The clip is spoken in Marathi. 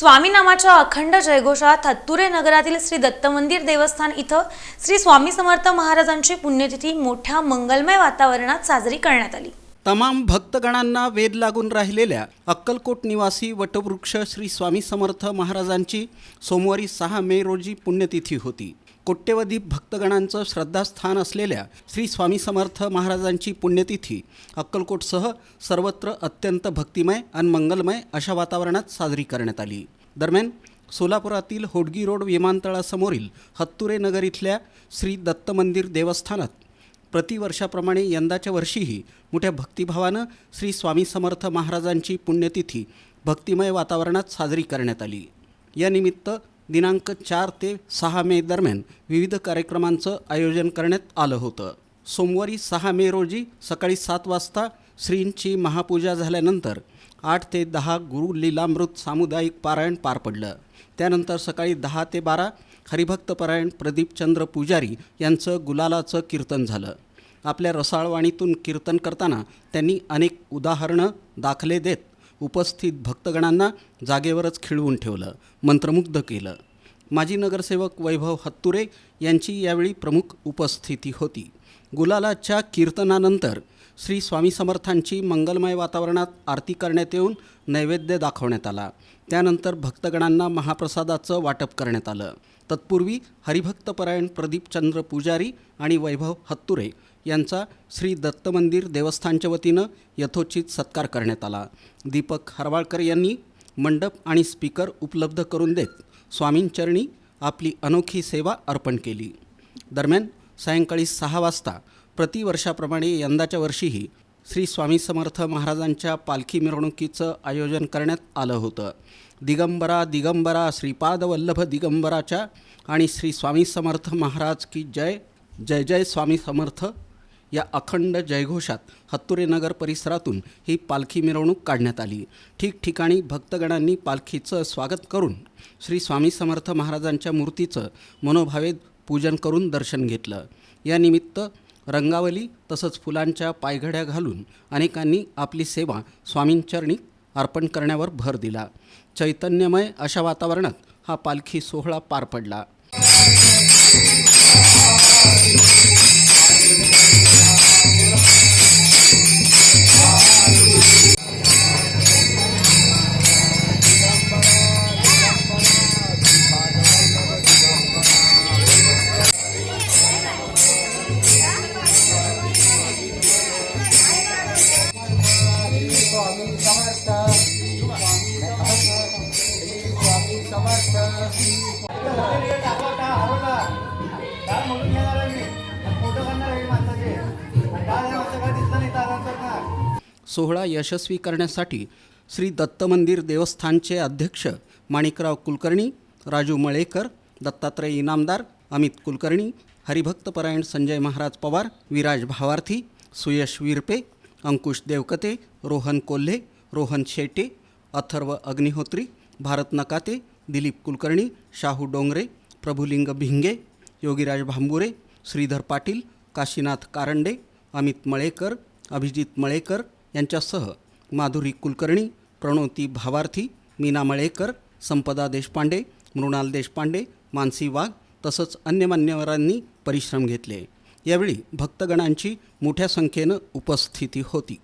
स्वामी नामाच्या अखंड जयघोषात हत्तुरे नगरातील श्री दत्त मंदिर देवस्थान इथं श्री स्वामी समर्थ महाराजांची पुण्यतिथी मोठ्या मंगलमय वातावरणात साजरी करण्यात आली। तमाम भक्तगणांना वेध लागून राहिलेल्या अक्कलकोट निवासी वटवृक्ष श्री स्वामी समर्थ महाराजांची सोमवारी 6 मे रोजी पुण्यतिथी होती। कोट्यवधी भक्तगणांचं श्रद्धास्थान असलेल्या श्री स्वामी समर्थ महाराजांची पुण्यतिथी अक्कलकोटसह सर्वत्र अत्यंत भक्तिमय आणि मंगलमय अशा वातावरणात साजरी करण्यात आली। दरम्यान सोलापुरातील होडगी रोड विमानतळासमोरील हत्तुरे नगर इथल्या श्री दत्त मंदिर देवस्थानात प्रतिवर्षाप्रमाणे यंदाच्या वर्षीही मोठ्या भक्तिभावानं श्री स्वामी समर्थ महाराजांची पुण्यतिथी भक्तिमय वातावरणात साजरी करण्यात आली। या निमित्त दिनांक 4 ते 6 मे दरम्यान विविध कार्यक्रमांचं आयोजन करण्यात आलं होतं। सोमवारी 6 मे रोजी सकाळी 7 वाजता श्रींची महापूजा झाल्यानंतर 8 ते 10 गुरु लीलामृत सामुदायिक पारायण पार पडलं। त्यानंतर सकाळी 10 ते 12 हरिभक्तपरायण प्रदीपचंद्र पुजारी यांचं गुलालाचं कीर्तन झालं। आपल्या रसाळवाणीतून कीर्तन करताना त्यांनी अनेक उदाहरणं दाखले देत उपस्थित भक्तगणांना जागेवरच खिळवून ठेवलं, मंत्रमुग्ध केलं। माजी नगरसेवक वैभव हत्तुरे यांची यावेळी प्रमुख उपस्थिती होती। गुलालाच्या कीर्तनानंतर श्री स्वामी समर्थांची मंगलमय वातावरणात आरती करण्यात येऊन नैवेद्य दाखवण्यात आला। त्यानंतर भक्तगणांना महाप्रसादाचं वाटप करण्यात आलं। तत्पूर्वी हरिभक्तपरायण प्रदीपचंद्र पुजारी आणि वैभव हत्तुरे यांचा श्री दत्त मंदिर देवस्थानच्या वतीनं यथोचित सत्कार करण्यात आला। दीपक हरवाळकर यांनी मंडप आणि स्पीकर उपलब्ध करून देत स्वामींचरणी आपली अनोखी सेवा अर्पण केली। दरम्यान सायंकाळी 6 वाजता प्रतिवर्षाप्रमाणे यंदाच्या वर्षीही श्री स्वामी समर्थ महाराजांच्या पालखी मिरवणुकीचं आयोजन करण्यात आलं होतं। दिगंबरा दिगंबरा श्रीपाद वल्लभ दिगंबराच्या आणि श्री स्वामी समर्थ महाराज की जय जय जय स्वामी समर्थ या अखंड जयघोषात हत्तुरे नगर परिसरातून ही पालखी मिरवणूक काढण्यात आली। ठिकठिकाणी भक्तगणांनी पालखीचं स्वागत करून श्री स्वामी समर्थ महाराजांच्या मूर्तीचं मनोभावे पूजन करून दर्शन घेतलं। या निमित्त रंगावली तसंच फुलांच्या पायघड्या घालून अनेकांनी आपली सेवा स्वामींचरणी अर्पण करण्यावर भर दिला। चैतन्यमय अशा वातावरणात हा पालखी सोहळा पार पडला। सोहळा यशस्वी करण्यासाठी श्री दत्त मंदिर देवस्थानचे अध्यक्ष माणिकराव कुलकर्णी, राजू मळेकर, दत्तात्रय इनामदार, अमित कुलकर्णी, हरिभक्तपरायण संजय महाराज पवार, विराज भावार्थी, सुयश विरपे, अंकुश देवकते, रोहन कोल्हे, रोहन शेटे, अथर्व अग्निहोत्री, भारत नकाते, दिलीप कुलकर्णी, शाहू डोंगरे, प्रभुलिंग भिंगे, योगीराज भांबुरे, श्रीधर पाटील, काशीनाथ कारंडे, अमित मळेकर, अभिजित मळेकर यांच्यासह माधुरी कुलकर्णी, प्रणोती भावार्थी, मीना मळेकर, संपदा देशपांडे, मृणाल देशपांडे, मानसी वाघ तसंच अन्य मान्यवरांनी परिश्रम घेतले। यावेळी भक्तगणांची मोठ्या संख्येनं उपस्थिती होती।